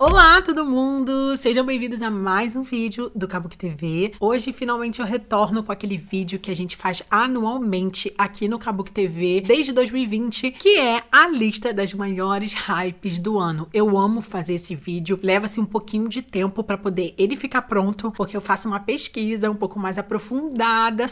Olá, todo mundo! Sejam bem-vindos a mais um vídeo do Kabuki TV. Hoje, finalmente, eu retorno com aquele vídeo que a gente faz anualmente aqui no Kabuki TV desde 2020, que é a lista das maiores hypes do ano. Eu amo fazer esse vídeo, leva-se um pouquinho de tempo para poder ele ficar pronto, porque eu faço uma pesquisa um pouco mais aprofundada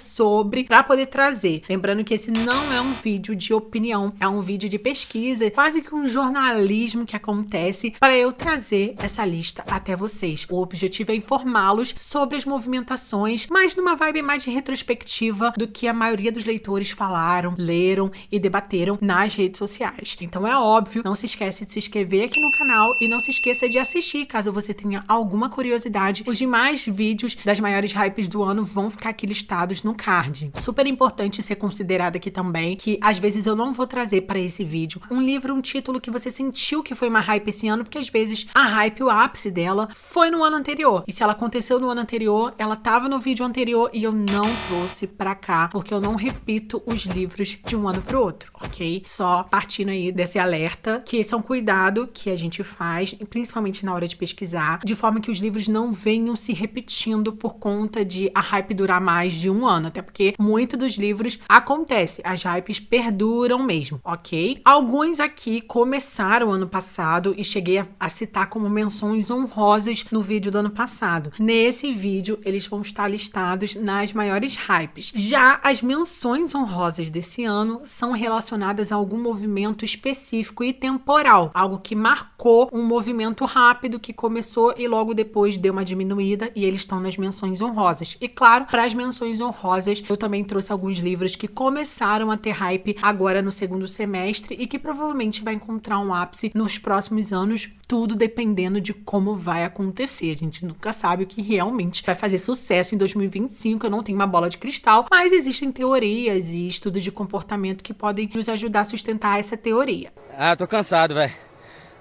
para poder trazer. Lembrando que esse não é um vídeo de opinião, é um vídeo de pesquisa, quase que um jornalismo que acontece para eu trazer essa lista até vocês. O objetivo é informá-los sobre as movimentações, mas numa vibe mais de retrospectiva do que a maioria dos leitores falaram, leram e debateram nas redes sociais. Então é óbvio, não se esquece de se inscrever aqui no canal e não se esqueça de assistir, caso você tenha alguma curiosidade. Os demais vídeos das maiores hypes do ano vão ficar aqui listados no card. Super importante ser considerado aqui também que às vezes eu não vou trazer para esse vídeo um livro, um título que você sentiu que foi uma hype esse ano, porque às vezes a hype, o ápice dela foi no ano anterior. E se ela aconteceu no ano anterior, ela tava no vídeo anterior e eu não trouxe pra cá, porque eu não repito os livros de um ano pro outro, ok? Só partindo aí desse alerta, que esse é um cuidado que a gente faz, principalmente na hora de pesquisar, de forma que os livros não venham se repetindo por conta de a hype durar mais de um ano, até porque muito dos livros acontece, as hypes perduram mesmo, ok? Alguns aqui começaram ano passado e cheguei a citar como menções honrosas no vídeo do ano passado. Nesse vídeo, eles vão estar listados nas maiores hypes. Já as menções honrosas desse ano são relacionadas a algum movimento específico e temporal, algo que marcou um movimento rápido que começou e logo depois deu uma diminuída e eles estão nas menções honrosas. E claro, para as menções honrosas, eu também trouxe alguns livros que começaram a ter hype agora no segundo semestre e que provavelmente vai encontrar um ápice nos próximos anos, tudo dependendo de como vai acontecer. A gente nunca sabe o que realmente vai fazer sucesso em 2025. Eu não tenho uma bola de cristal, mas existem teorias e estudos de comportamento que podem nos ajudar a sustentar essa teoria. Tô cansado, velho.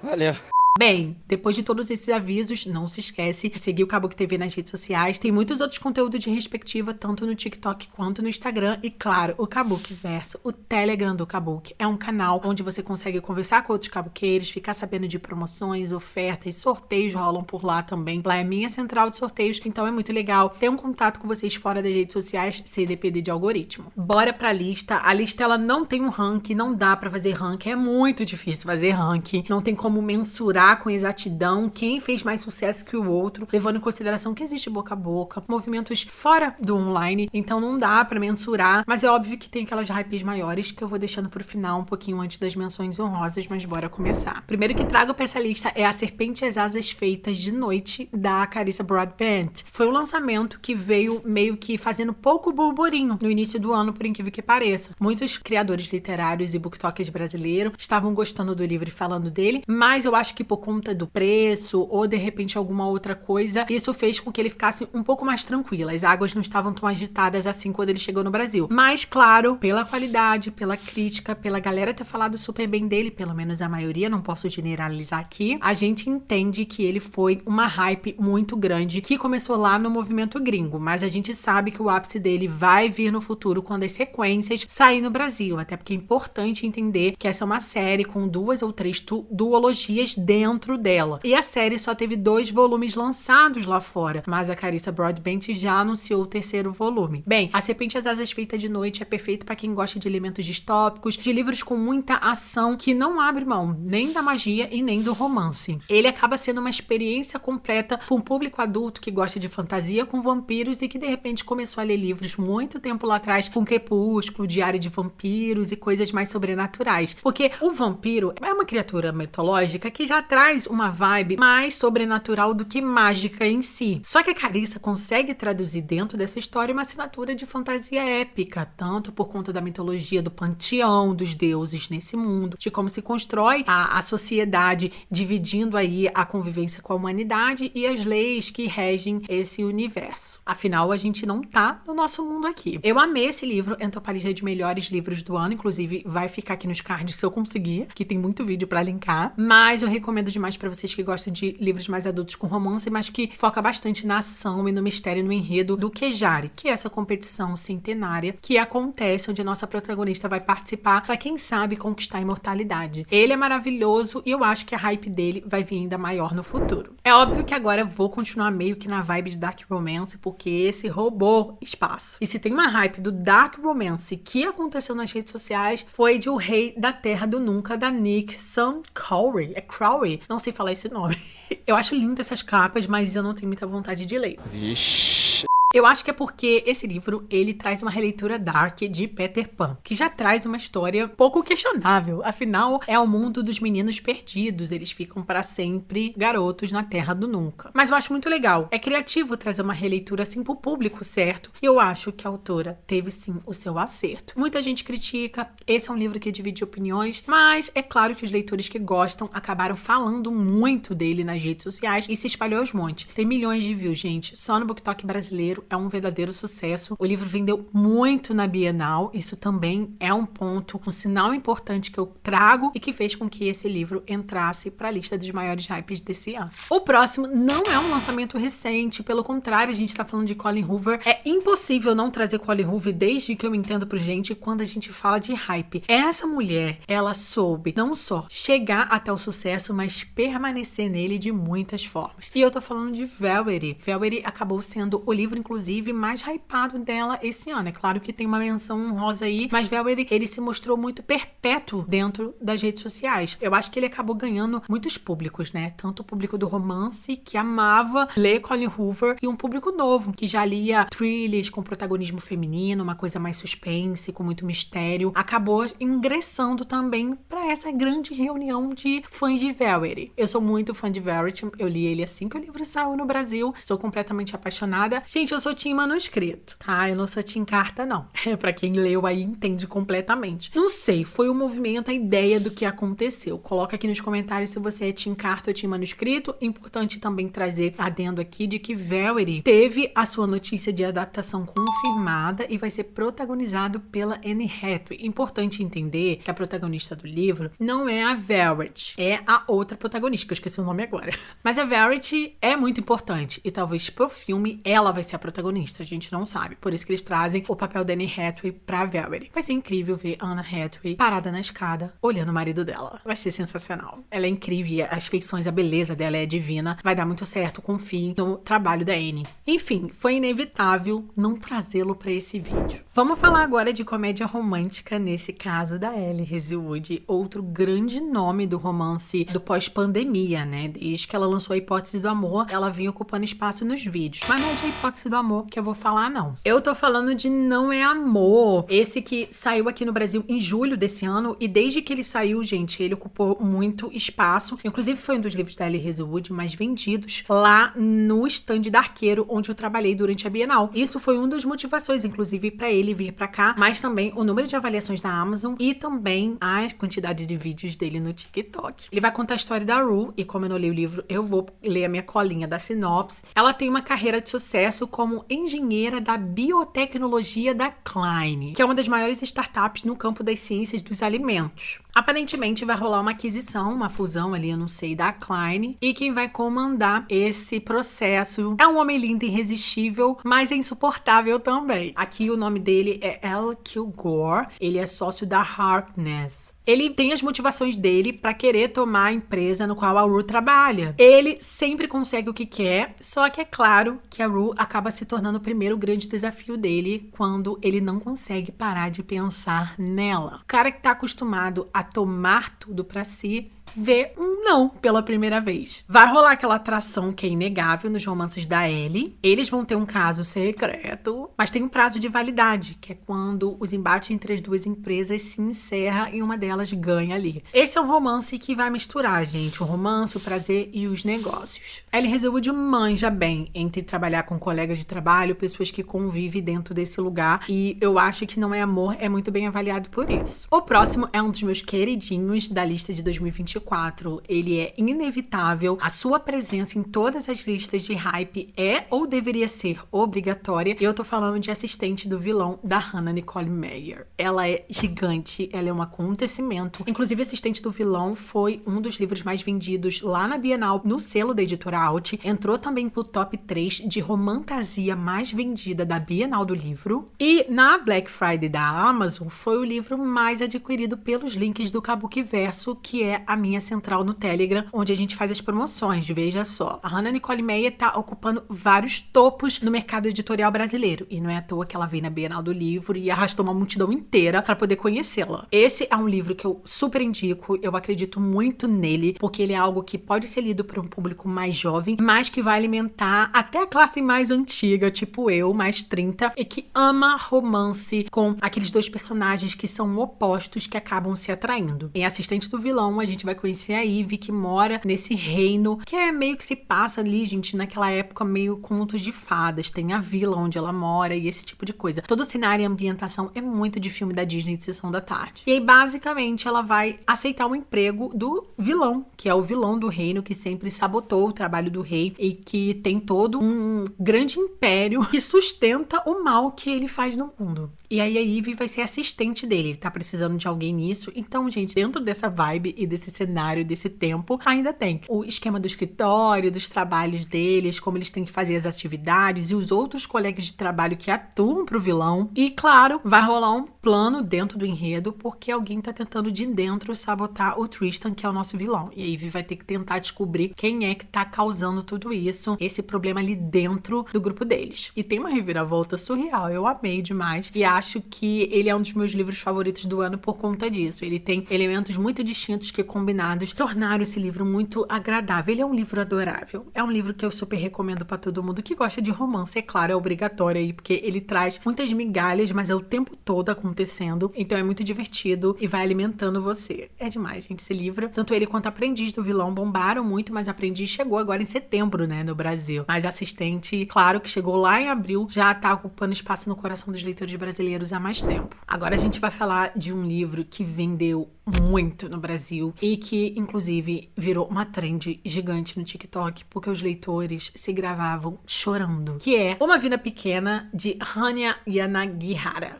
Valeu. Bem, depois de todos esses avisos, não se esquece de seguir o Kabuki TV nas redes sociais. Tem muitos outros conteúdos de respectiva, tanto no TikTok quanto no Instagram. E claro, o Kabuki Verso, o Telegram do Kabuki, é um canal onde você consegue conversar com outros kabuqueiros, ficar sabendo de promoções, ofertas, sorteios rolam por lá também. Lá é minha central de sorteios, então é muito legal ter um contato com vocês fora das redes sociais, sem depender de algoritmo. Bora pra lista. A lista, ela não tem um ranking, não dá pra fazer ranking, é muito difícil fazer ranking. Não tem como mensurar com exatidão quem fez mais sucesso que o outro, levando em consideração que existe boca a boca, movimentos fora do online, então não dá pra mensurar, mas é óbvio que tem aquelas hypes maiores que eu vou deixando pro final, um pouquinho antes das menções honrosas, mas bora começar. Primeiro que trago pra essa lista é A Serpente e as Asas Feitas de Noite, da Carissa Broadbent. Foi um lançamento que veio meio que fazendo pouco burburinho no início do ano, por incrível que pareça. Muitos criadores literários e booktokers brasileiros estavam gostando do livro e falando dele, mas eu acho que por conta do preço ou de repente alguma outra coisa, isso fez com que ele ficasse um pouco mais tranquilo. As águas não estavam tão agitadas assim quando ele chegou no Brasil. Mas claro, pela qualidade, pela crítica, pela galera ter falado super bem dele, pelo menos a maioria, não posso generalizar aqui, a gente entende que ele foi uma hype muito grande que começou lá no movimento gringo, mas a gente sabe que o ápice dele vai vir no futuro quando as sequências saírem no Brasil, até porque é importante entender que essa é uma série com 2 ou 3 duologias dentro dela. E a série só teve 2 volumes lançados lá fora, mas a Carissa Broadbent já anunciou o 3º volume. Bem, A Serpente e as Asas Feitas de Noite é perfeito para quem gosta de elementos distópicos, de livros com muita ação, que não abre mão nem da magia e nem do romance. Ele acaba sendo uma experiência completa para um público adulto que gosta de fantasia com vampiros e que de repente começou a ler livros muito tempo lá atrás, com Crepúsculo, Diário de Vampiros e coisas mais sobrenaturais. Porque o vampiro é uma criatura mitológica que já traz uma vibe mais sobrenatural do que mágica em si. Só que a Carissa consegue traduzir dentro dessa história uma assinatura de fantasia épica, tanto por conta da mitologia do panteão dos deuses nesse mundo, de como se constrói a sociedade, dividindo aí a convivência com a humanidade e as leis que regem esse universo. Afinal, a gente não tá no nosso mundo aqui. Eu amei esse livro, entrou pra lista de melhores livros do ano, inclusive vai ficar aqui nos cards se eu conseguir, que tem muito vídeo pra linkar, mas eu recomendo recomendo demais pra vocês que gostam de livros mais adultos com romance, mas que foca bastante na ação e no mistério e no enredo do Kejari, que é essa competição centenária que acontece onde a nossa protagonista vai participar pra quem sabe conquistar a imortalidade. Ele é maravilhoso e eu acho que a hype dele vai vir ainda maior no futuro. É óbvio que agora eu vou continuar meio que na vibe de Dark Romance, porque esse roubou espaço. E se tem uma hype do Dark Romance que aconteceu nas redes sociais, foi de O Rei da Terra do Nunca, da Nick Sam Crowley. É Crowley? Não sei falar esse nome. Eu acho lindo essas capas, mas eu não tenho muita vontade de ler. Vixe. Eu acho que é porque esse livro, ele traz uma releitura dark de Peter Pan, que já traz uma história pouco questionável. Afinal, é o mundo dos meninos perdidos. Eles ficam para sempre garotos na Terra do Nunca. Mas eu acho muito legal. É criativo trazer uma releitura assim pro público, certo? E eu acho que a autora teve sim o seu acerto. Muita gente critica. Esse é um livro que divide opiniões, mas é claro que os leitores que gostam acabaram falando muito dele nas redes sociais e se espalhou aos montes. Tem milhões de views, gente. Só no BookTok brasileiro é um verdadeiro sucesso. O livro vendeu muito na Bienal. Isso também é um ponto, um sinal importante que eu trago e que fez com que esse livro entrasse para a lista dos maiores hypes desse ano. O próximo não é um lançamento recente, pelo contrário, a gente está falando de Colleen Hoover. É impossível não trazer Colleen Hoover desde que eu me entendo por gente quando a gente fala de hype. Essa mulher, ela soube não só chegar até o sucesso, mas permanecer nele de muitas formas. E eu tô falando de Velvety. Velvety acabou sendo o livro, inclusive, mais hypado dela esse ano. É claro que tem uma menção honrosa aí, mas Velvety, ele se mostrou muito perpétuo dentro das redes sociais. Eu acho que ele acabou ganhando muitos públicos, né? Tanto o público do romance, que amava ler Colleen Hoover, e um público novo, que já lia thrillers com protagonismo feminino, uma coisa mais suspense, com muito mistério. Acabou ingressando também pra essa grande reunião de fãs de Velvety. Eu sou muito fã de Velvety, eu li ele assim que o livro saiu no Brasil, sou completamente apaixonada. Gente, eu sou team manuscrito, tá? Eu não sou team carta, não. Pra quem leu aí, entende completamente. Não sei, foi o movimento, a ideia do que aconteceu. Coloca aqui nos comentários se você é team carta ou team manuscrito. Importante também trazer adendo aqui de que Velvety teve a sua notícia de adaptação confirmada e vai ser protagonizado pela Anne Hathaway. Importante entender que a protagonista do livro não é a Velvety, é a outra protagonista, que eu esqueci o nome agora. Mas a Velvety é muito importante e talvez pro filme ela vai ser a protagonista, a gente não sabe. Por isso que eles trazem o papel da Anne Hathaway pra Velvety. Vai ser incrível ver Anna Hathaway parada na escada, olhando o marido dela. Vai ser sensacional. Ela é incrível, as feições, a beleza dela é divina. Vai dar muito certo, confie no trabalho da Anne. Enfim, foi inevitável não trazê-lo pra esse vídeo. Vamos falar agora de comédia romântica, nesse caso da Ellie Hazelwood, outro grande nome do romance do pós-pandemia, né? Desde que ela lançou A Hipótese do Amor, ela vem ocupando espaço nos vídeos. Mas não é de A Hipótese do Amor que eu vou falar, não. Eu tô falando de Não é Amor. Esse que saiu aqui no Brasil em julho desse ano, e desde que ele saiu, gente, ele ocupou muito espaço. Inclusive foi um dos livros da Ellie Hazelwood mais vendidos lá no stand da Arqueiro, onde eu trabalhei durante a Bienal. Isso foi uma das motivações, inclusive, pra ele vir pra cá, mas também o número de avaliações da Amazon e também a quantidade de vídeos dele no TikTok. Ele vai contar a história da Rue, e como eu não li o livro, eu vou ler a minha colinha da sinopse. Ela tem uma carreira de sucesso como engenheira da biotecnologia da Klein, que é uma das maiores startups no campo das ciências dos alimentos. Aparentemente vai rolar uma aquisição, uma fusão ali, eu não sei, da Klein, e quem vai comandar esse processo é um homem lindo e irresistível, mas é insuportável também. Aqui o nome dele é Al Kilgore, ele é sócio da Harkness. Ele tem as motivações dele pra querer tomar a empresa no qual a Rue trabalha. Ele sempre consegue o que quer, só que é claro que a Rue acaba se tornando o primeiro grande desafio dele quando ele não consegue parar de pensar nela. O cara que tá acostumado a tomar tudo pra si vê um não pela primeira vez. Vai rolar aquela atração que é inegável nos romances da Ellie. Eles vão ter um caso secreto, mas tem um prazo de validade, que é quando os embates entre as duas empresas se encerra e uma delas ganha ali. Esse é um romance que vai misturar, gente, o romance, o prazer e os negócios. Ellie Hazelwood manja bem entre trabalhar com colegas de trabalho, pessoas que convivem dentro desse lugar, e eu acho que Não é Amor é muito bem avaliado por isso. O próximo é um dos meus queridinhos da lista de 2024, 2024, ele é inevitável. A sua presença em todas as listas de hype é ou deveria ser obrigatória. Eu tô falando de Assistente do Vilão, da Hannah Nicole Meyer. Ela é gigante, ela é um acontecimento. Inclusive, Assistente do Vilão foi um dos livros mais vendidos lá na Bienal, no selo da editora Alt. Entrou também pro top 3 de romantasia mais vendida da Bienal do Livro. E na Black Friday da Amazon, foi o livro mais adquirido pelos links do Kabuki Verso, que é a minha central no Telegram, onde a gente faz as promoções, veja só. A Hannah Nicole Meyer tá ocupando vários topos no mercado editorial brasileiro, e não é à toa que ela veio na Bienal do Livro e arrastou uma multidão inteira para poder conhecê-la. Esse é um livro que eu super indico, eu acredito muito nele, porque ele é algo que pode ser lido por um público mais jovem, mas que vai alimentar até a classe mais antiga, tipo eu, mais 30, e que ama romance com aqueles dois personagens que são opostos, que acabam se atraindo. Em Assistente do Vilão, a gente vai conhecer a Ivy, que mora nesse reino, que é meio que se passa ali, gente, naquela época meio contos de fadas. Tem a vila onde ela mora e esse tipo de coisa. Todo o cenário e ambientação é muito de filme da Disney de Sessão da Tarde. E aí, basicamente, ela vai aceitar o emprego do vilão, que é o vilão do reino, que sempre sabotou o trabalho do rei e que tem todo um grande império que sustenta o mal que ele faz no mundo. E aí a Ivy vai ser assistente dele. Ele tá precisando de alguém nisso. Então, gente, dentro dessa vibe e desse cenário, desse tempo, ainda tem o esquema do escritório, dos trabalhos deles, como eles têm que fazer as atividades e os outros colegas de trabalho que atuam pro vilão. E, claro, vai rolar um plano dentro do enredo, porque alguém tá tentando de dentro sabotar o Tristan, que é o nosso vilão. E a Ivy vai ter que tentar descobrir quem é que tá causando tudo isso, esse problema ali dentro do grupo deles. E tem uma reviravolta surreal, eu amei demais. E acho que ele é um dos meus livros favoritos do ano por conta disso. Ele tem elementos muito distintos que, combinados, tornaram esse livro muito agradável. Ele é um livro adorável. É um livro que eu super recomendo pra todo mundo que gosta de romance. É claro, é obrigatório aí, porque ele traz muitas migalhas, mas é o tempo todo acontecendo. Então é muito divertido e vai alimentando você. É demais, gente, esse livro. Tanto ele quanto Aprendiz do Vilão bombaram muito, mas Aprendiz chegou agora em setembro, né, no Brasil. Mas Assistente, claro que chegou lá em abril, já tá ocupando espaço no coração dos leitores brasileiros há mais tempo. Agora a gente vai falar de um livro que vendeu muito no Brasil e que, inclusive, virou uma trend gigante no TikTok, porque os leitores se gravavam chorando, que é Uma Vida Pequena, de Hanya Yanagihara.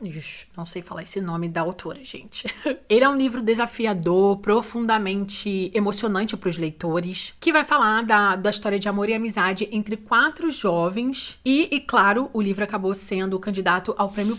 Não sei falar esse nome da autora, gente. Ele é um livro desafiador, profundamente emocionante para os leitores, que vai falar da história de amor e amizade entre 4 jovens e, claro, o livro acabou sendo candidato ao prêmio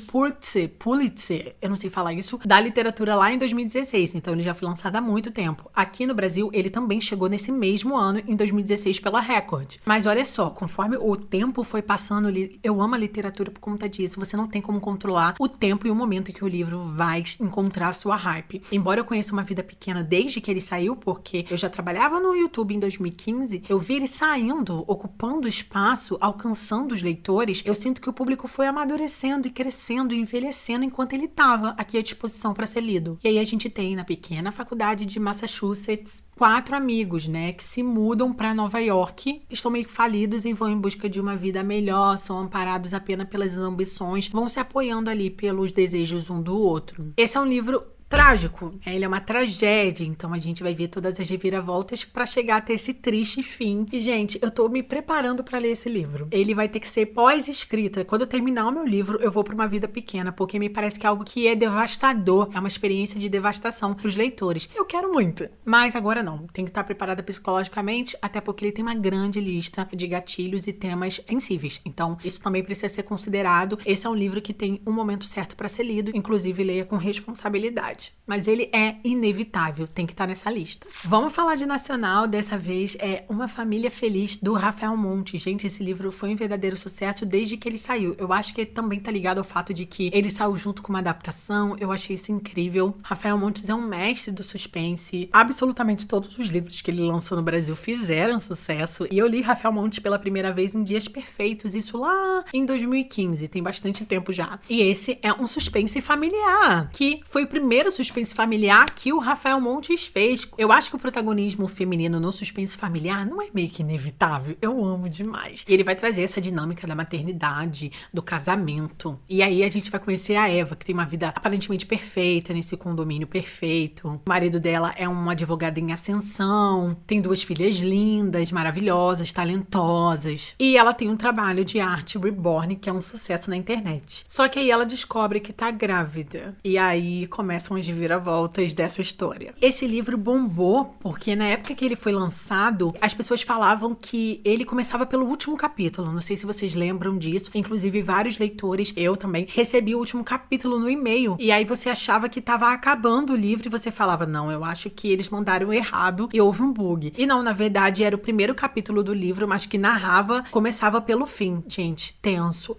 Pulitzer, eu não sei falar isso, da literatura lá em 2016, então ele já foi lançado há muito tempo. Aqui no Brasil, ele também chegou nesse mesmo ano, em 2016, pela Record. Mas olha só, conforme o tempo foi passando, eu amo a literatura por conta disso, você não tem como controlar o tempo e o momento em que o livro vai encontrar a sua hype. Embora eu conheça Uma Vida Pequena desde que ele saiu, porque eu já trabalhava no YouTube em 2015, eu vi ele saindo, ocupando espaço, alcançando os leitores, eu sinto que o público foi amadurecendo e crescendo e envelhecendo enquanto ele estava aqui à disposição para ser lido. E aí a gente tem na pequena faculdade de Massachusetts 4 amigos, né, que se mudam para Nova York, estão meio falidos e vão em busca de uma vida melhor, são amparados apenas pelas ambições, vão se apoiando ali pelos desejos um do outro. Esse é um livro trágico, né? Ele é uma tragédia, então a gente vai ver todas as reviravoltas pra chegar até esse triste fim. E, gente, eu tô me preparando pra ler esse livro. Ele vai ter que ser pós-escrita. Quando eu terminar o meu livro, eu vou pra Uma Vida Pequena, porque me parece que é algo que é devastador, é uma experiência de devastação pros leitores. Eu quero muito, mas agora não. Tem que estar preparada psicologicamente, até porque ele tem uma grande lista de gatilhos e temas sensíveis. Então, isso também precisa ser considerado. Esse é um livro que tem um momento certo pra ser lido, inclusive leia com responsabilidade. Mas ele é inevitável, tem que estar nessa lista. Vamos falar de nacional, dessa vez é Uma Família Feliz, do Rafael Montes. Gente, esse livro foi um verdadeiro sucesso desde que ele saiu. Eu acho que ele também tá ligado ao fato de que ele saiu junto com uma adaptação, eu achei isso incrível. Rafael Montes é um mestre do suspense. Absolutamente todos os livros que ele lançou no Brasil fizeram sucesso. E eu li Rafael Montes pela primeira vez em Dias Perfeitos, isso lá em 2015, tem bastante tempo já. E esse é um suspense familiar, que foi o primeiro primeiro suspense familiar que o Rafael Montes fez. Eu acho que o protagonismo feminino no suspense familiar não é meio que inevitável. Eu amo demais. E ele vai trazer essa dinâmica da maternidade, do casamento. E aí a gente vai conhecer a Eva, que tem uma vida aparentemente perfeita, nesse condomínio perfeito. O marido dela é um advogado em ascensão, tem 2 filhas lindas, maravilhosas, talentosas. E ela tem um trabalho de arte reborn, que é um sucesso na internet. Só que aí ela descobre que tá grávida. E aí começam as viravoltas dessa história. Esse livro bombou porque na época que ele foi lançado, as pessoas falavam que ele começava pelo último capítulo. Não sei se vocês lembram disso. Inclusive, vários leitores, eu também, recebi o último capítulo no e-mail. E aí você achava que tava acabando o livro e você falava, não, eu acho que eles mandaram errado e houve um bug. E não, na verdade, era o primeiro capítulo do livro, mas que narrava, começava pelo fim. Gente, tenso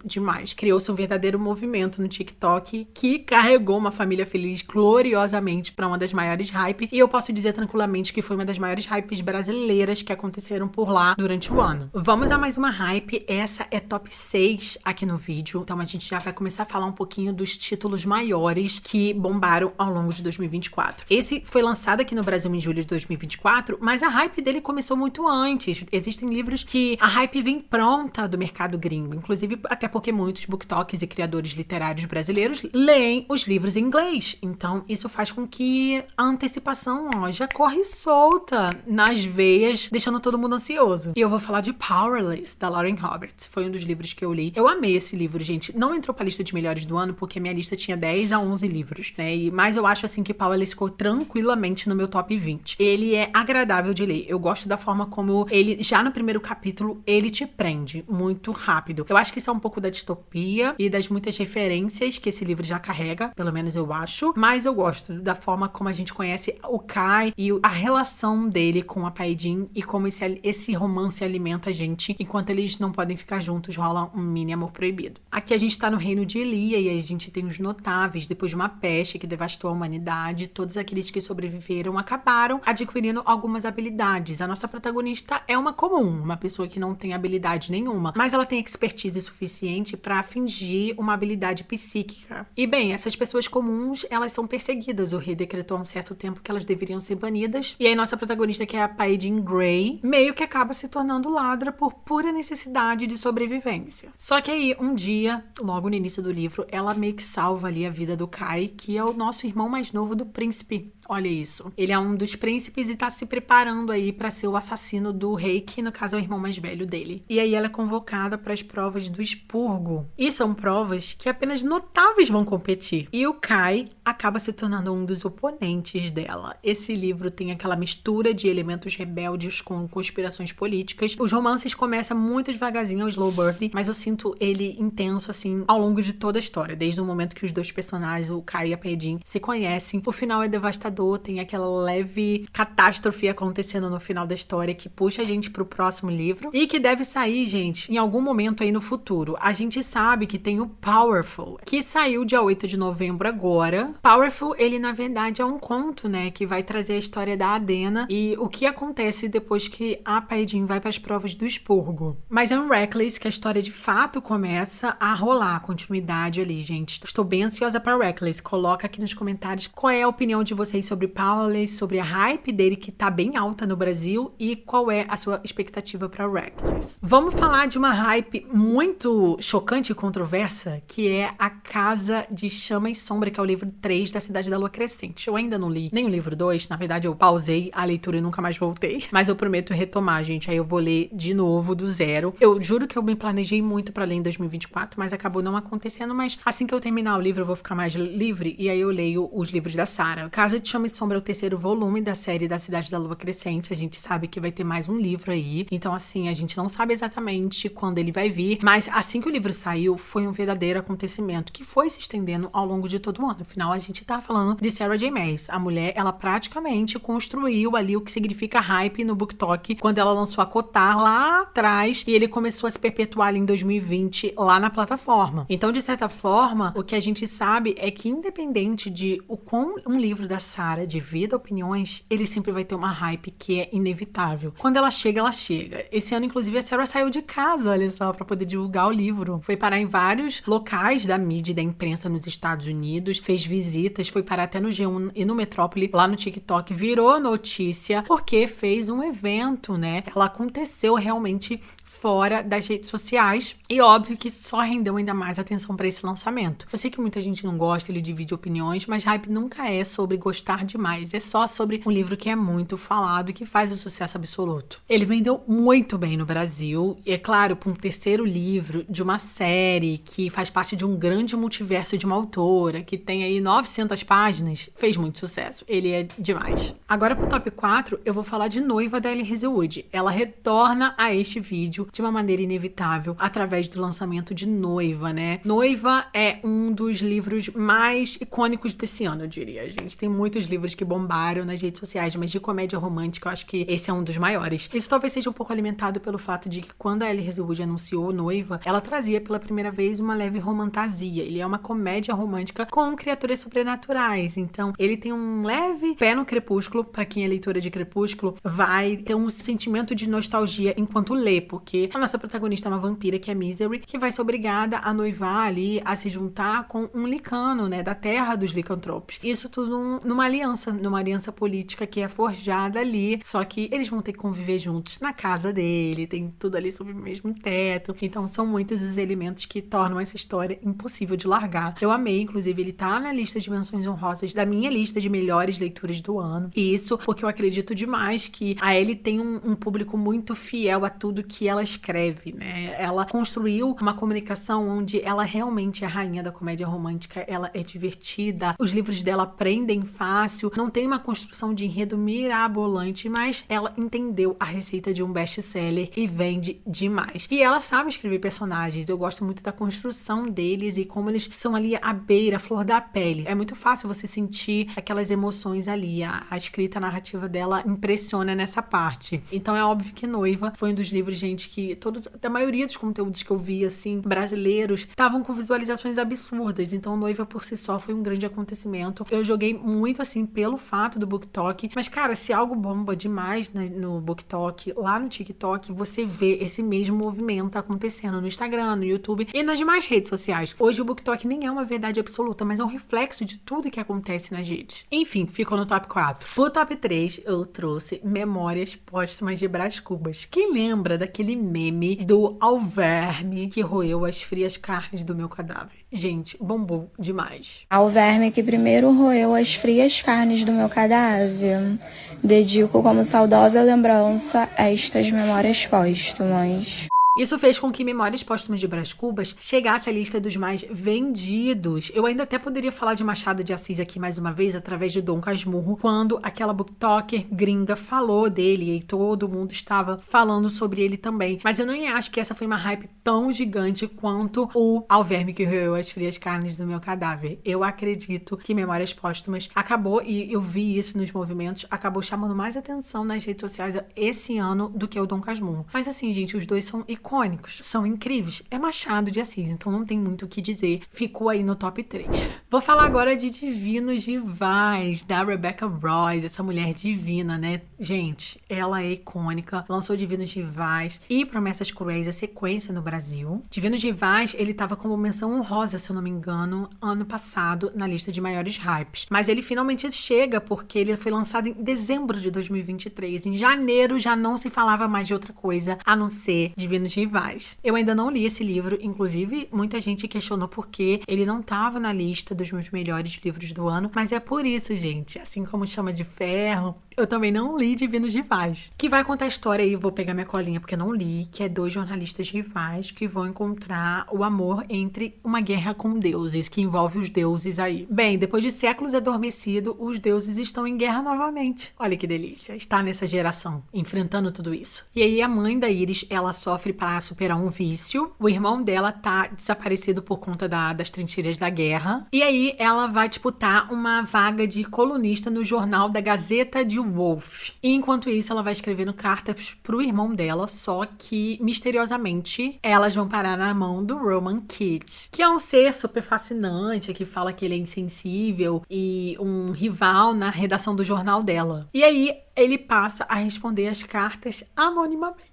demais. Criou-se um verdadeiro movimento no TikTok que carregou uma família feliz gloriosamente para uma das maiores hypes. E eu posso dizer tranquilamente que foi uma das maiores hypes brasileiras que aconteceram por lá durante o ano. Vamos a mais uma hype. Essa é top 6 aqui no vídeo. Então a gente já vai começar a falar um pouquinho dos títulos maiores que bombaram ao longo de 2024. Esse foi lançado aqui no Brasil em julho de 2024, mas a hype dele começou muito antes. Existem livros que a hype vem pronta do mercado gringo, inclusive até porque muitos booktokers e criadores literários brasileiros leem os livros em inglês. Então, isso faz com que a antecipação, já corre solta nas veias, deixando todo mundo ansioso. E eu vou falar de Powerless, da Lauren Roberts. Foi um dos livros que eu li. Eu amei esse livro, gente. Não entrou pra lista de melhores do ano, porque a minha lista tinha 10 a 11 livros, né? Mas eu acho, assim, que Powerless ficou tranquilamente no meu top 20. Ele é agradável de ler. Eu gosto da forma como ele, já no primeiro capítulo, ele te prende muito rápido. Eu acho que isso é um pouco da distopia e das muitas referências que esse livro já carrega, pelo menos eu acho, mas eu gosto da forma como a gente conhece o Kai e a relação dele com a Paidin e como esse romance alimenta a gente, enquanto eles não podem ficar juntos, rola um mini amor proibido. Aqui a gente tá no reino de Elia e a gente tem os notáveis, depois de uma peste que devastou a humanidade, todos aqueles que sobreviveram acabaram adquirindo algumas habilidades. A nossa protagonista é uma comum, uma pessoa que não tem habilidade nenhuma, mas ela tem expertise suficiente para fingir uma habilidade psíquica. E bem, essas pessoas comuns, elas são perseguidas. O rei decretou há um certo tempo que elas deveriam ser banidas. E aí nossa protagonista, que é a Paidin Gray, meio que acaba se tornando ladra por pura necessidade de sobrevivência. Só que aí, um dia, logo no início do livro, ela meio que salva ali a vida do Kai, que é o nosso irmão mais novo do príncipe. Olha isso. Ele é um dos príncipes e tá se preparando aí pra ser o assassino do rei, que no caso é o irmão mais velho dele. E aí ela é convocada para as provas do expurgo. E são provas que apenas notáveis vão competir. E o Kai acaba se tornando um dos oponentes dela. Esse livro tem aquela mistura de elementos rebeldes com conspirações políticas. Os romances começam muito devagarzinho, ao slow burn, mas eu sinto ele intenso, assim, ao longo de toda a história. Desde o momento que os dois personagens, o Kai e a Paidin, se conhecem. O final é devastador. Tem aquela leve catástrofe acontecendo no final da história que puxa a gente pro próximo livro e que deve sair, gente, em algum momento aí no futuro. A gente sabe que tem o Powerful, que saiu dia 8 de novembro agora. Powerful, ele na verdade é um conto, né, que vai trazer a história da Adena e o que acontece depois que a Paidin vai para as provas do expurgo. Mas é um Reckless que a história de fato começa a rolar, a continuidade ali, gente. Estou bem ansiosa para Reckless. Coloca aqui nos comentários qual é a opinião de vocês sobre Powerless, sobre a hype dele que tá bem alta no Brasil e qual é a sua expectativa para Reckless. Vamos falar de uma hype muito chocante e controversa, que é A Casa de Chama e Sombra, que é o livro 3 da Cidade da Lua Crescente. Eu ainda não li nem o livro 2, na verdade eu pausei a leitura e nunca mais voltei, mas eu prometo retomar, gente, aí eu vou ler de novo do zero. Eu juro que eu me planejei muito para ler em 2024, mas acabou não acontecendo, mas assim que eu terminar o livro eu vou ficar mais livre e aí eu leio os livros da Sarah. Casa de Chama e Sombra é o terceiro volume da série da Cidade da Lua Crescente. A gente sabe que vai ter mais um livro aí. Então, assim, a gente não sabe exatamente quando ele vai vir. Mas assim que o livro saiu, foi um verdadeiro acontecimento que foi se estendendo ao longo de todo o ano. Afinal, a gente tá falando de Sarah J. Maas. A mulher, ela praticamente construiu ali o que significa hype no BookTok quando ela lançou a Cotar lá atrás e ele começou a se perpetuar ali em 2020 lá na plataforma. Então, de certa forma, o que a gente sabe é que independente de o quão um livro da Sarah Sarah divida opiniões, ele sempre vai ter uma hype que é inevitável. Quando ela chega, ela chega. Esse ano, inclusive, a Sarah saiu de casa, olha só, pra poder divulgar o livro. Foi parar em vários locais da mídia e da imprensa nos Estados Unidos, fez visitas, foi parar até no G1 e no Metrópole, lá no TikTok, virou notícia, porque fez um evento, né? Ela aconteceu realmente fora das redes sociais e óbvio que só rendeu ainda mais atenção para esse lançamento. Eu sei que muita gente não gosta, ele divide opiniões, mas hype nunca é sobre gostar demais, é só sobre um livro que é muito falado e que faz um sucesso absoluto. Ele vendeu muito bem no Brasil e é claro, para um terceiro livro de uma série que faz parte de um grande multiverso de uma autora, que tem aí 900 páginas, fez muito sucesso. Ele é demais. Agora pro top 4, eu vou falar de Noiva da Ellie Hazelwood. Ela retorna a este vídeo de uma maneira inevitável, através do lançamento de Noiva, né? Noiva é um dos livros mais icônicos desse ano, eu diria, gente. Tem muitos livros que bombaram nas redes sociais, mas de comédia romântica, eu acho que esse é um dos maiores. Isso talvez seja um pouco alimentado pelo fato de que quando a Ellie Hazelwood anunciou Noiva, ela trazia pela primeira vez uma leve romantasia. Ele é uma comédia romântica com criaturas sobrenaturais. Então, ele tem um leve pé no Crepúsculo. Pra quem é leitora de Crepúsculo, vai ter um sentimento de nostalgia enquanto lê, porque a nossa protagonista é uma vampira, que é Misery, que vai ser obrigada a noivar ali, a se juntar com um licano, né, da terra dos licantropos. Isso tudo numa aliança política que é forjada ali, só que eles vão ter que conviver juntos na casa dele, tem tudo ali sob o mesmo teto. Então são muitos os elementos que tornam essa história impossível de largar. Eu amei, inclusive ele tá na lista de menções honrosas da minha lista de melhores leituras do ano. E isso porque eu acredito demais que a Ellie tem um público muito fiel a tudo que ela escreve, né? Ela construiu uma comunicação onde ela realmente é a rainha da comédia romântica, ela é divertida, os livros dela prendem fácil, não tem uma construção de enredo mirabolante, mas ela entendeu a receita de um best-seller e vende demais. E ela sabe escrever personagens, eu gosto muito da construção deles e como eles são ali à beira, a flor da pele. É muito fácil você sentir aquelas emoções ali, a escrita narrativa dela impressiona nessa parte. Então é óbvio que Noiva foi um dos livros, gente, que a maioria dos conteúdos que eu vi, assim, brasileiros, estavam com visualizações absurdas. Então, Noiva por si só foi um grande acontecimento. Eu joguei muito, assim, pelo fato do BookTok. Mas, cara, se algo bomba demais no BookTok, lá no TikTok, você vê esse mesmo movimento acontecendo no Instagram, no YouTube e nas demais redes sociais. Hoje, o BookTok nem é uma verdade absoluta, mas é um reflexo de tudo que acontece nas redes. Enfim, ficou no top 4. Pro top 3, eu trouxe Memórias Póstumas de Brás Cubas. Quem lembra daquele meme do Alverme que roeu as frias carnes do meu cadáver? Gente, bombou demais. Ao verme que primeiro roeu as frias carnes do meu cadáver, dedico como saudosa lembrança estas memórias póstumas. Isso fez com que Memórias Póstumas de Brás Cubas chegasse à lista dos mais vendidos. Eu ainda até poderia falar de Machado de Assis aqui mais uma vez, através de Dom Casmurro, quando aquela booktoker gringa falou dele e todo mundo estava falando sobre ele também. Mas eu não acho que essa foi uma hype tão gigante quanto o Ao Verme que roeu as frias carnes do meu cadáver. Eu acredito que Memórias Póstumas acabou, e eu vi isso nos movimentos, acabou chamando mais atenção nas redes sociais esse ano do que o Dom Casmurro. Mas assim, gente, os dois são icônicos, são incríveis. É Machado de Assis, então não tem muito o que dizer. Ficou aí no top 3. Vou falar agora de Divinos Rivais, da Rebecca Royce, essa mulher divina, né? Gente, ela é icônica, lançou Divinos Rivais e Promessas Cruéis, a sequência no Brasil. Divinos Rivais, ele tava como menção honrosa, se eu não me engano, ano passado, na lista de maiores hypes. Mas ele finalmente chega porque ele foi lançado em dezembro de 2023. Em janeiro já não se falava mais de outra coisa a não ser Divinos Rivais. Eu ainda não li esse livro, inclusive muita gente questionou porque ele não tava na lista dos meus melhores livros do ano, mas é por isso, gente, assim como Chama de Ferro, eu também não li Divinos Rivais, que vai contar a história aí, vou pegar minha colinha porque não li, que é dois jornalistas rivais que vão encontrar o amor entre uma guerra com deuses, que envolve os deuses aí. Bem, depois de séculos adormecido, os deuses estão em guerra novamente. Olha que delícia, estar nessa geração, enfrentando tudo isso. E aí a mãe da Iris, ela sofre para superar um vício, o irmão dela tá desaparecido por conta das trincheiras da guerra, e aí ela vai disputar uma vaga de colunista no jornal da Gazeta de Wolf. E enquanto isso, ela vai escrevendo cartas pro irmão dela, só que, misteriosamente, elas vão parar na mão do Roman Kidd, que é um ser super fascinante, que fala que ele é insensível e um rival na redação do jornal dela. E aí, ele passa a responder as cartas anonimamente.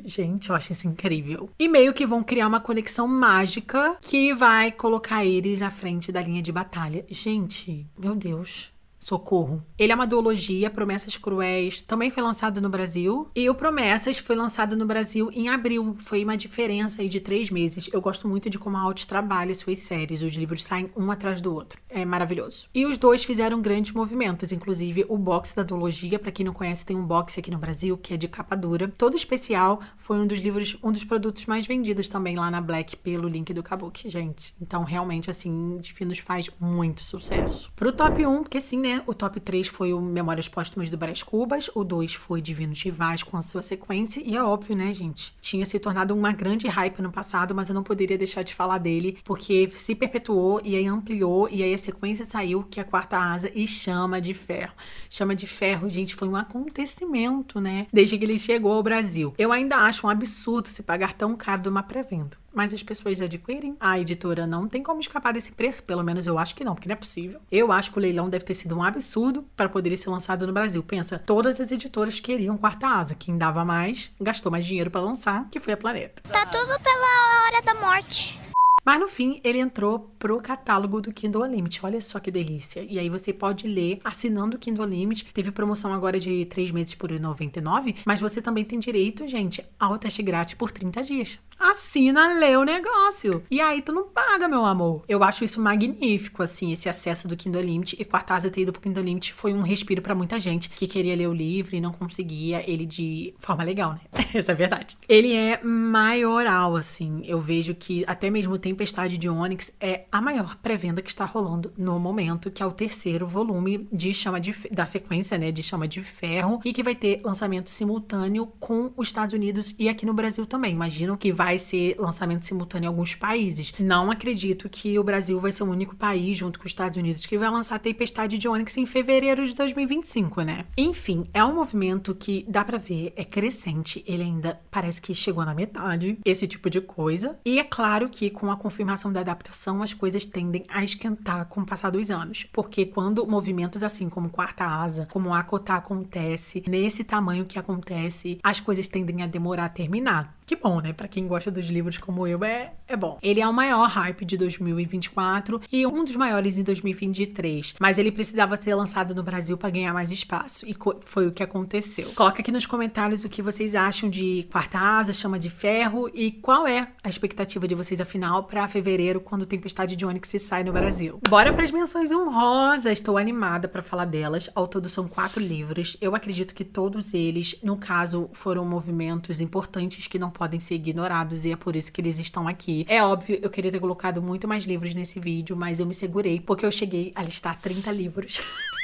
Gente, eu acho isso incrível. E meio que vão criar uma conexão mágica que vai colocar eles à frente da linha de batalha. Gente, meu Deus. Socorro. Ele é uma duologia, Promessas Cruéis, também foi lançado no Brasil. E o Promessas foi lançado no Brasil em abril. Foi uma diferença aí de 3 meses. Eu gosto muito de como a Alt trabalha suas séries. Os livros saem um atrás do outro. É maravilhoso. E os dois fizeram grandes movimentos. Inclusive, o box da duologia, pra quem não conhece, tem um box aqui no Brasil, que é de capa dura. Todo especial, foi um dos produtos mais vendidos também lá na Black pelo link do Kabuki, gente. Então, realmente, assim, Divinos faz muito sucesso. Pro top 1, porque sim, né? O top 3 foi o Memórias Póstumas do Brás Cubas, o 2 foi Divinos Rivais com a sua sequência, e é óbvio, né, gente? Tinha se tornado uma grande hype no passado, mas eu não poderia deixar de falar dele, porque se perpetuou, e aí ampliou, e aí a sequência saiu, que é a Quarta Asa, e Chama de Ferro. Chama de Ferro, gente, foi um acontecimento, né? Desde que ele chegou ao Brasil. Eu ainda acho um absurdo se pagar tão caro de uma pré-venda. Mas as pessoas adquirem. A editora não tem como escapar desse preço, pelo menos eu acho que não, porque não é possível. Eu acho que o leilão deve ter sido um absurdo para poder ser lançado no Brasil. Pensa, todas as editoras queriam Quarta Asa. Quem dava mais, gastou mais dinheiro para lançar, que foi a Planeta. Tá tudo pela hora da morte. Mas no fim, ele entrou pro catálogo do Kindle Unlimited. Olha só que delícia. E aí você pode ler assinando o Kindle Unlimited. Teve promoção agora de 3 meses por R$1,99, mas você também tem direito, gente, ao teste grátis por 30 dias. Assina, lê o negócio. E aí tu não paga, meu amor. Eu acho isso magnífico, assim, esse acesso do Kindle Unlimited. E Quarta Asa ter ido pro Kindle Unlimited foi um respiro pra muita gente que queria ler o livro e não conseguia ele de forma legal, né? Essa é a verdade. Ele é maioral, assim. Eu vejo que até mesmo Tempestade de Ônix é a maior pré-venda que está rolando no momento, que é o 3º volume da sequência, né, de Chama de Ferro, e que vai ter lançamento simultâneo com os Estados Unidos e aqui no Brasil também. Imagino que vai ser lançamento simultâneo em alguns países. Não acredito que o Brasil vai ser o único país, junto com os Estados Unidos, que vai lançar Tempestade de Ônix em fevereiro de 2025, né? Enfim, é um movimento que dá pra ver, é crescente, ele ainda parece que chegou na metade, esse tipo de coisa. E é claro que com a confirmação da adaptação, as coisas tendem a esquentar com o passar dos anos. Porque quando movimentos assim como Quarta Asa, como Akotá acontece, nesse tamanho que acontece, as coisas tendem a demorar a terminar. Que bom, né? Pra quem gosta dos livros como eu, é bom. Ele é o maior hype de 2024 e um dos maiores em 2023. Mas ele precisava ser lançado no Brasil pra ganhar mais espaço. E foi o que aconteceu. Coloca aqui nos comentários o que vocês acham de Quarta Asa, Chama de Ferro e qual é a expectativa de vocês, afinal, pra fevereiro, quando Tempestade de Ônix sai no Brasil. Bora pras menções honrosas. Estou animada pra falar delas. Ao todo são 4 livros. Eu acredito que todos eles, no caso, foram movimentos importantes que não podem ser ignorados e é por isso que eles estão aqui. É óbvio, eu queria ter colocado muito mais livros nesse vídeo, mas eu me segurei porque eu cheguei a listar 30 livros.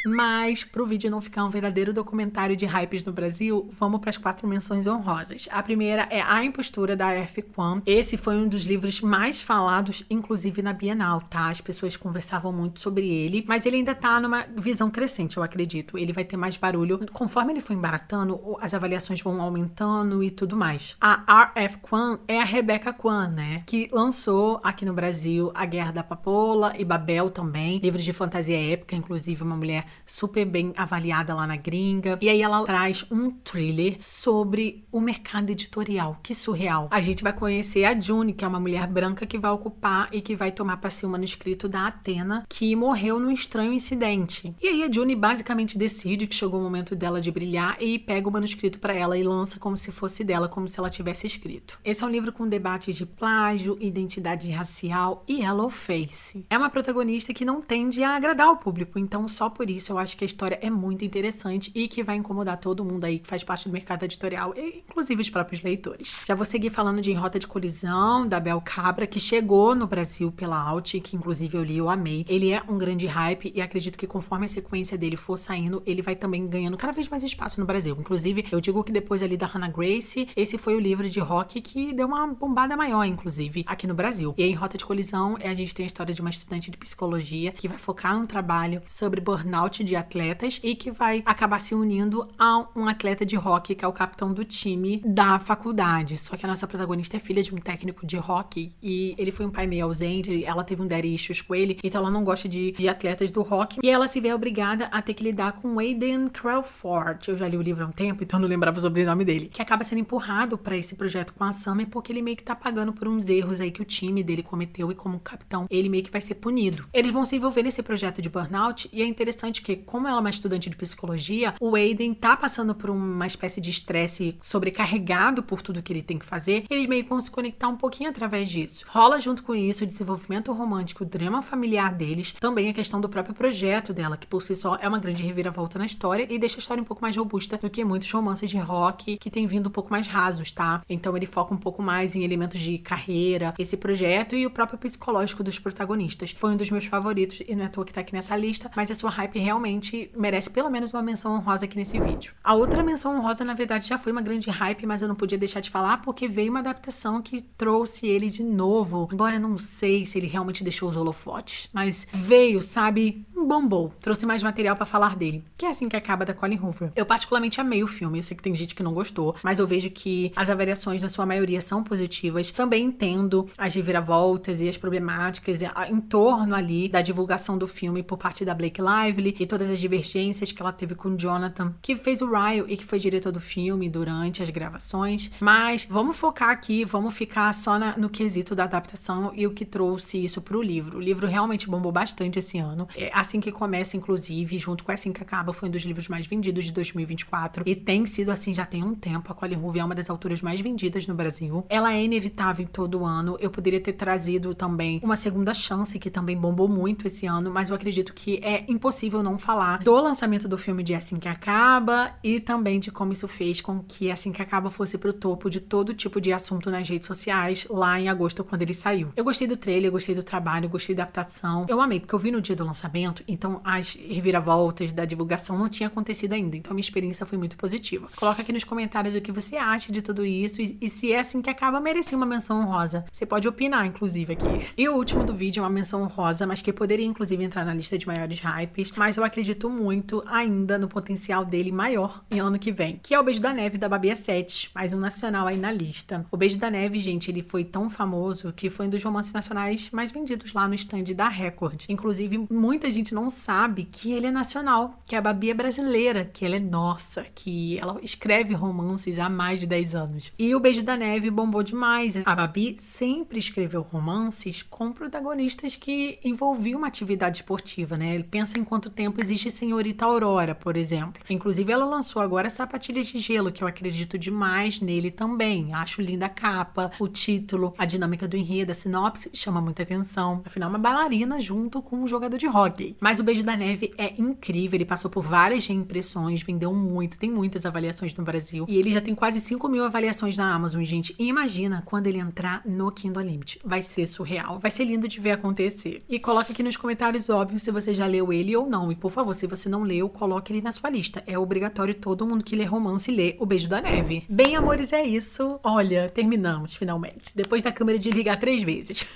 Mas pro vídeo não ficar um verdadeiro documentário de hypes no Brasil, vamos para as 4 menções honrosas. A primeira é A Impostura, da A.F. Kwan. Esse foi um dos livros mais falados, inclusive na Bienal, tá? As pessoas conversavam muito sobre ele, mas ele ainda tá numa visão crescente, eu acredito. Ele vai ter mais barulho. Conforme ele foi embaratando, as avaliações vão aumentando e tudo mais. A R.F. Kwan é a Rebecca Kwan, né? Que lançou aqui no Brasil A Guerra da Papoula e Babel também. Livros de fantasia épica, inclusive uma mulher super bem avaliada lá na gringa. E aí ela traz um thriller sobre o mercado editorial. Que surreal. A gente vai conhecer a June, que é uma mulher branca que vai ocupar e que vai tomar para si o manuscrito da Athena, que morreu num estranho incidente. E aí a June basicamente decide que chegou o momento dela de brilhar e pega o manuscrito para ela e lança como se fosse dela, como se ela tivesse escrito. Esse é um livro com debates de plágio, identidade racial e yellowface. É uma protagonista que não tende a agradar o público, então só por isso eu acho que a história é muito interessante e que vai incomodar todo mundo aí que faz parte do mercado editorial, inclusive os próprios leitores. Já vou seguir falando de Em Rota de Colisão, da Bel Cabra, que chegou no Brasil pela Alt, que inclusive eu li e eu amei. Ele é um grande hype e acredito que conforme a sequência dele for saindo, ele vai também ganhando cada vez mais espaço no Brasil. Inclusive, eu digo que depois ali da Hannah Grace, esse foi o livro de rock que deu uma bombada maior, inclusive, aqui no Brasil. E aí, Em Rota de Colisão, a gente tem a história de uma estudante de psicologia que vai focar num trabalho sobre burnout lote de atletas e que vai acabar se unindo a um atleta de hóquei, que é o capitão do time da faculdade. Só que a nossa protagonista é filha de um técnico de hóquei e ele foi um pai meio ausente, ela teve um daddy issues com ele, então ela não gosta de atletas do hóquei e ela se vê obrigada a ter que lidar com Aiden Crawford. Eu já li o livro há um tempo, então não lembrava o sobrenome dele, que acaba sendo empurrado pra esse projeto com a Summer porque ele meio que tá pagando por uns erros aí que o time dele cometeu e como capitão, ele meio que vai ser punido. Eles vão se envolver nesse projeto de burnout e é interessante que, como ela é uma estudante de psicologia, o Aiden tá passando por uma espécie de estresse sobrecarregado por tudo que ele tem que fazer, eles meio que vão se conectar um pouquinho através disso. Rola junto com isso o desenvolvimento romântico, o drama familiar deles, também a questão do próprio projeto dela, que por si só é uma grande reviravolta na história e deixa a história um pouco mais robusta do que muitos romances de rock que tem vindo um pouco mais rasos, tá? Então ele foca um pouco mais em elementos de carreira, esse projeto e o próprio psicológico dos protagonistas. Foi um dos meus favoritos e não é à toa que tá aqui nessa lista, mas a sua hype realmente merece pelo menos uma menção honrosa aqui nesse vídeo. A outra menção honrosa, na verdade, já foi uma grande hype, mas eu não podia deixar de falar porque veio uma adaptação que trouxe ele de novo. Embora eu não sei se ele realmente deixou os holofotes, mas veio, sabe, bombou. Trouxe mais material pra falar dele, que é Assim que Acaba, da Colleen Hoover. Eu particularmente amei o filme, eu sei que tem gente que não gostou, mas eu vejo que as avaliações na sua maioria são positivas. Também entendo as reviravoltas e as problemáticas em torno ali da divulgação do filme por parte da Blake Lively e todas as divergências que ela teve com o Jonathan, que fez o Ryle e que foi diretor do filme durante as gravações. Mas vamos focar aqui, vamos ficar só no quesito da adaptação e o que trouxe isso pro livro. O livro realmente bombou bastante esse ano. Assim que Começa, inclusive, junto com Assim que Acaba, foi um dos livros mais vendidos de 2024 e tem sido assim já tem um tempo. A Colleen Hoover é uma das autoras mais vendidas no Brasil. Ela é inevitável em todo ano. Eu poderia ter trazido também Uma Segunda Chance, que também bombou muito esse ano, mas eu acredito que é impossível não falar do lançamento do filme de Assim que Acaba e também de como isso fez com que Assim que Acaba fosse pro topo de todo tipo de assunto nas redes sociais lá em agosto, quando ele saiu. Eu gostei do trailer, eu gostei do trabalho, eu gostei da adaptação. Eu amei, porque eu vi no dia do lançamento, então as reviravoltas da divulgação não tinha acontecido ainda, então a minha experiência foi muito positiva. Coloca aqui nos comentários o que você acha de tudo isso e se é Assim que Acaba merecia uma menção honrosa. Você pode opinar, inclusive, aqui. E o último do vídeo é uma menção honrosa, mas que poderia, inclusive, entrar na lista de maiores hypes, mas eu acredito muito ainda no potencial dele maior em ano que vem, que é O Beijo da Neve, da Babi A7, mais um nacional aí na lista. O Beijo da Neve, gente, ele foi tão famoso que foi um dos romances nacionais mais vendidos lá no stand da Record. Inclusive, muita gente não sabe que ele é nacional, que a Babi é brasileira, que ela é nossa, que ela escreve romances há mais de 10 anos. E O Beijo da Neve bombou demais. A Babi sempre escreveu romances com protagonistas que envolviam uma atividade esportiva, né? Pensa em quanto tempo existe Senhorita Aurora, por exemplo. Inclusive, ela lançou agora Sapatilhas de Gelo, que eu acredito demais nele também. Acho linda a capa, o título, a dinâmica do enredo, a sinopse chama muita atenção. Afinal, uma bailarina junto com um jogador de hóquei. Mas O Beijo da Neve é incrível, ele passou por várias reimpressões, vendeu muito, tem muitas avaliações no Brasil. E ele já tem quase 5.000 avaliações na Amazon, gente. E imagina quando ele entrar no Kindle Unlimited. Vai ser surreal. Vai ser lindo de ver acontecer. E coloca aqui nos comentários, óbvio, se você já leu ele ou não. E, por favor, se você não leu, coloque ele na sua lista. É obrigatório todo mundo que lê romance ler O Beijo da Neve. Bem, amores, é isso. Olha, terminamos, finalmente. Depois da câmera de ligar 3 vezes.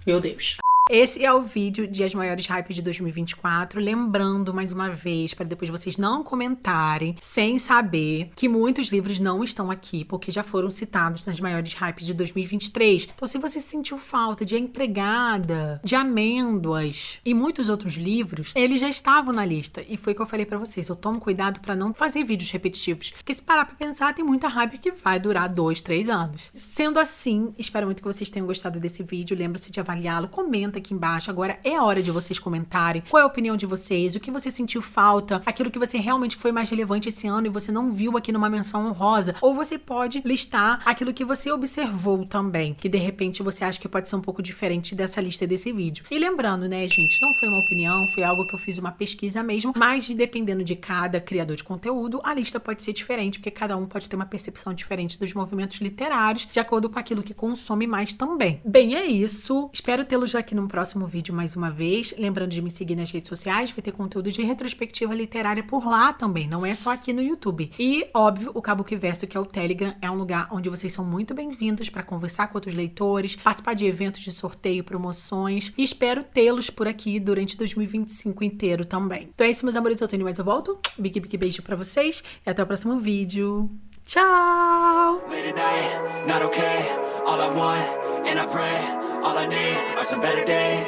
Meu Deus. Esse é o vídeo de As Maiores Hypes de 2024. Lembrando, mais uma vez, para depois vocês não comentarem sem saber, que muitos livros não estão aqui, porque já foram citados nas Maiores Hypes de 2023. Então, se você sentiu falta de A Empregada, de Amêndoas e muitos outros livros, eles já estavam na lista. E foi o que eu falei para vocês. Eu tomo cuidado para não fazer vídeos repetitivos. Porque se parar pra pensar, tem muita hype que vai durar 2, 3 anos. Sendo assim, espero muito que vocês tenham gostado desse vídeo. Lembre-se de avaliá-lo. Comenta aqui embaixo. Agora é a hora de vocês comentarem qual é a opinião de vocês, o que você sentiu falta, aquilo que você realmente foi mais relevante esse ano e você não viu aqui numa menção honrosa, ou você pode listar aquilo que você observou também, que de repente você acha que pode ser um pouco diferente dessa lista desse vídeo. E lembrando, né, gente, não foi uma opinião, foi algo que eu fiz uma pesquisa mesmo, mas dependendo de cada criador de conteúdo, a lista pode ser diferente, porque cada um pode ter uma percepção diferente dos movimentos literários, de acordo com aquilo que consome mais também. Bem, é isso. Espero tê-los aqui no num próximo vídeo mais uma vez. Lembrando de me seguir nas redes sociais, vai ter conteúdo de retrospectiva literária por lá também, não é só aqui no YouTube. E, óbvio, o Kabuki Verso, que é o Telegram, é um lugar onde vocês são muito bem-vindos para conversar com outros leitores, participar de eventos de sorteio, promoções, e espero tê-los por aqui durante 2025 inteiro também. Então é isso, meus amores, eu tô indo, mas eu volto. Big beijo pra vocês e até o próximo vídeo. Tchau! Late at night, not okay. All I want, and I pray, all I need are some better days.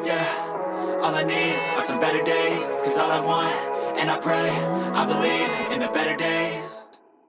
Yeah, all I need are some better days. Cause all I want, and I pray, I believe in the better days.